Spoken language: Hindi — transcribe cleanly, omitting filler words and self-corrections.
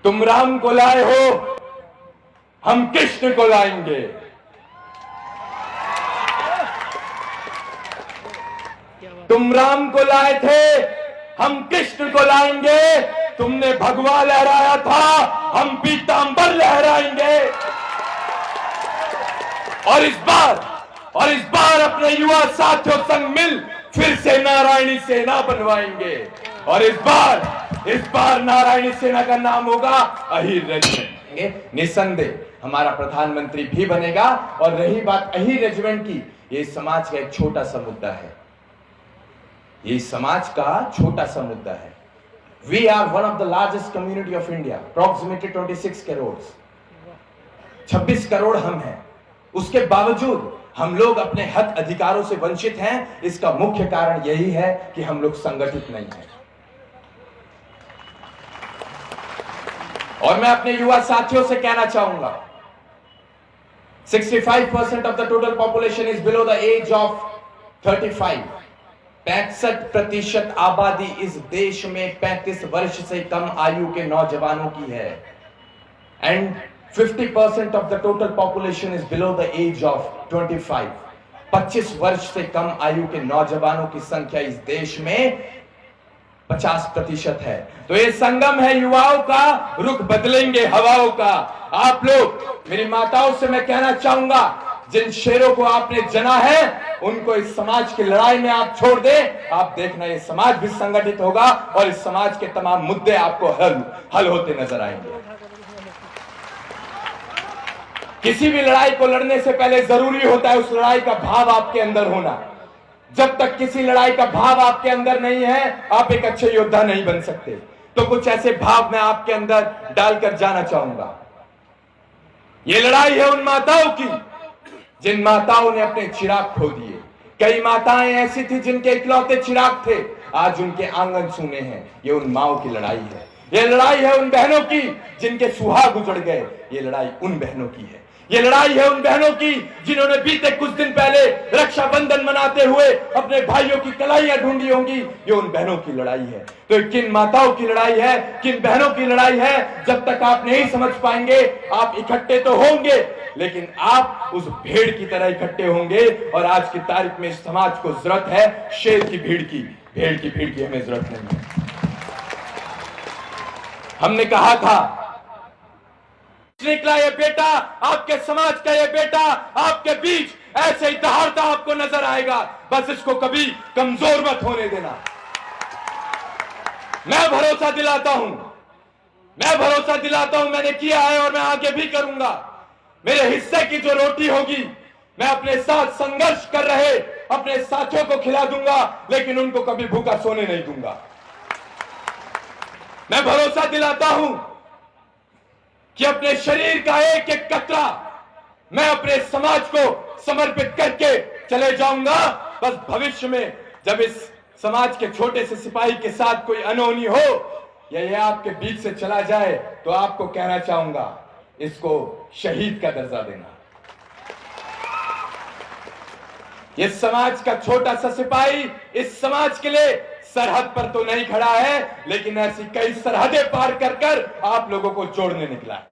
तुम राम को लाए हो, हम कृष्ण को लाएंगे। तुम राम को लाए थे, हम कृष्ण को लाएंगे। तुमने भगवा लहराया था, हम पीतांबर लहराएंगे। और इस बार अपने युवा साथियों संग मिल फिर से नारायणी सेना बनवाएंगे। और इस बार नारायणी सेना का नाम होगा अहिर रेजिमेंट। निसंदेह हमारा प्रधानमंत्री भी बनेगा। और रही बात अहिर रेजिमेंट की, ये समाज का एक छोटा सा मुद्दा है। ये समाज का छोटा सा मुद्दा है। We are one of the largest community of India, approximately 26 crore. 26 crore हम हैं। उसके बावजूद हम लोग अपने हक अधिकारों से वंचित हैं। इसका मुख्य कारण यही है कि हम लोग संगठित नहीं हैं। और मैं अपने युवा साथियों से कहना चाहूंगा, 65% of the total population is below the age of 35। 65% आबादी इस देश में 35 वर्ष से कम आयु के नौजवानों की है। And 50% of the total population is below the age of 25। 25 वर्ष से कम आयु के नौजवानों की संख्या इस देश में 50% है। तो ये संगम है युवाओं का, रुख बदलेंगे हवाओं का। आप लोग, मेरी माताओं से मैं कहना चाहूंगा, जिन शेरों को आपने जना है उनको इस समाज की लड़ाई में आप छोड़ दें। आप देखना, ये समाज भी संगठित होगा और इस समाज के तमाम मुद्दे आपको हल होते नजर आएंगे। किसी भी लड़ाई को लड़ने से पहले जरूरी होता है उस लड़ाई का भाव आपके अंदर होना। जब तक किसी लड़ाई का भाव आपके अंदर नहीं है, आप एक अच्छे योद्धा नहीं बन सकते। तो कुछ ऐसे भाव मैं आपके अंदर डालकर जाना चाहूंगा। ये लड़ाई है उन माताओं की जिन माताओं ने अपने चिराग खो दिए। कई माताएं ऐसी थी जिनके इकलौते चिराग थे, आज उनके आंगन सूने हैं। ये उन माओं की लड़ाई है। ये लड़ाई है उन बहनों की जिनके सुहाग उजड़ गए। ये लड़ाई उन बहनों की है। ये लड़ाई है उन बहनों की जिन्होंने बीते कुछ दिन पहले रक्षाबंधन मनाते हुए अपने भाइयों की कलाइयां ढूंढी होंगी। ये उन बहनों की लड़ाई है। तो किन माताओं की लड़ाई है, किन बहनों की लड़ाई है, जब तक आप नहीं समझ पाएंगे, आप इकट्ठे तो होंगे लेकिन आप उस भेड़ की तरह इकट्ठे होंगे। और आज की तारीख में इस समाज को जरूरत है शेर की भीड़ की, भेड़ की भीड़ की हमें जरूरत नहीं है। हमने कहा था, निकला ये बेटा, आपके समाज का ये बेटा आपके बीच ऐसे ही दहाड़ता आपको नजर आएगा। बस इसको कभी कमजोर मत होने देना। मैं भरोसा दिलाता हूं, मैंने किया है और मैं आगे भी करूंगा। मेरे हिस्से की जो रोटी होगी मैं अपने साथ संघर्ष कर रहे अपने साथियों को खिला दूंगा, लेकिन उनको कभी भूखा सोने नहीं दूंगा। मैं भरोसा दिलाता हूं कि अपने शरीर का एक एक कतरा मैं अपने समाज को समर्पित करके चले जाऊंगा। बस भविष्य में जब इस समाज के छोटे से सिपाही के साथ कोई अनहोनी हो या ये आपके बीच से चला जाए तो आपको कहना चाहूंगा, इसको शहीद का दर्जा देना। ये समाज का छोटा सा सिपाही इस समाज के लिए सरहद पर तो नहीं खड़ा है, लेकिन ऐसी कई सरहदें पार कर आप लोगों को जोड़ने निकला है।